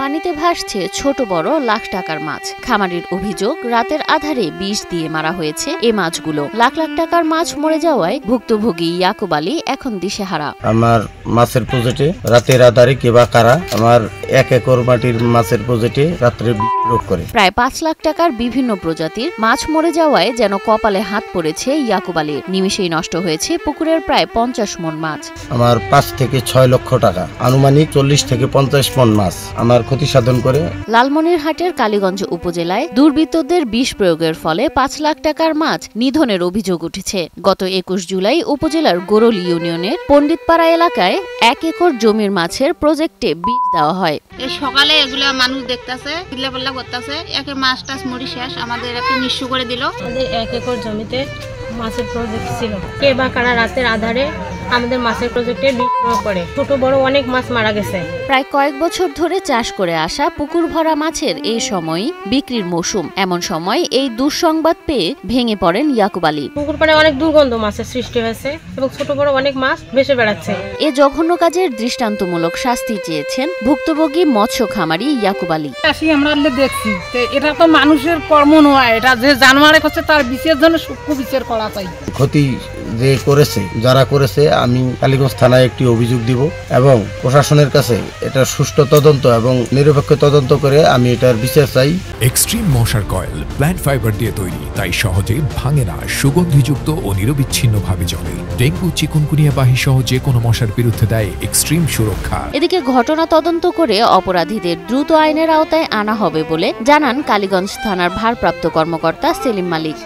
পানিতে ভাসছে ছোট বড় লাখ টাকার মাছ। খামারির অভিযোগ, রাতের আধারে বিষ দিয়ে মারা হয়েছে এই মাছগুলো। লাখ লাখ টাকার মাছ মরে যাওয়ায় ভুক্তভোগী ইয়াকুব আলী এখন দিশেহারা। আমার মাছের প্রজেক্টে রাতের আধারে কিবা কারা আমার 1 একর মাটির মাছের প্রজেক্টে রাত্রে বিক্রয় করে। প্রায় 5 লাখ টাকার বিভিন্ন প্রজাতির মাছ মরে যাওয়ায় যেন কপালে হাত পড়েছে ইয়াকুব আলীর। নিমিষেই নষ্ট হয়েছে পুকুরের প্রায় 50 মণ মাছ। আমার 5 থেকে 6 লক্ষ টাকা, আনুমানিক 40 থেকে 50 মণ মাছ আমার ক্ষতি সাধন করে। লালমনিরহাটের কালীগঞ্জ উপজেলায় দুর্বৃত্তদের বিষ প্রয়োগের ফলে 5 লাখ টাকার মাছ নিধনের অভিযোগ উঠেছে। গত 21 জুলাই উপজেলার গোরল ইউনিয়নের পণ্ডিতপাড়া এলাকায় 1 একর জমির মাছের প্রজেক্টে বিষ দেওয়া হয়। সকালে এগুলা মানুষ দেখতেছে, চিল্লাপাল্লা করতেছে, একে মাছ টাছ মরি শেষ, আমাদের একে নিঃস্ব করে দিল। আমাদের 1 একর জমিতে মাছের প্রজেক্ট ছিল, কে বা কারা রাতের আধারে আমাদের মাছের প্রজেক্টে বিষ প্রয়োগ করে। ছোট বড় অনেক মাছ মারা গেছে। প্রায় কয়েক বছর ধরে চাষ করে আসা পুকুর ভরা মাছের এই সময়ই বিক্রির মৌসুম। এমন সময় এই দুঃসংবাদ পেয়ে ভেঙে পড়েন ইয়াকুব আলী। পুকুর পাড়ে অনেক দুর্গন্ধ মাছের সৃষ্টি হয়েছে এবং ছোট বড় অনেক মাছ ভেসে বেড়াচ্ছে। এ জঘন্য কাজের দৃষ্টান্তমূলক শাস্তি চেয়েছেন ভুক্তভোগী মৎস্য খামারি ইয়াকুব আলী। আমরা দেখছি এটা তো মানুষের কর্ম নয়, এটা যে জানোয়ারে করছে তার বিচারের জন্য সূক্ষ্ম বিচার করা চাই। ক্ষতি যে করেছে, যারা করেছে, আমি কালীগঞ্জ থানায় একটি অভিযোগ দিব এবং প্রশাসনের কাছে এটা সুষ্ঠু তদন্ত এবং নিরপেক্ষ তদন্ত করে আমি এটার বিচার চাই। এক্সট্রিম মশার কয়েল প্ল্যান্ট ফাইবার দিয়ে তৈরি, তাই সহজে ভাঙে না, সুগন্ধিযুক্ত ও নিরবিচ্ছিন্নভাবে জ্বলে। ডেঙ্গু, চিকুনগুনিয়া বাহি সহ যে কোনো মশার বিরুদ্ধে দেয় এক্সট্রিম সুরক্ষা। এদিকে ঘটনা তদন্ত করে অপরাধীদের দ্রুত আইনের আওতায় আনা হবে বলে জানান কালীগঞ্জ থানার ভারপ্রাপ্ত কর্মকর্তা সেলিম মালিক।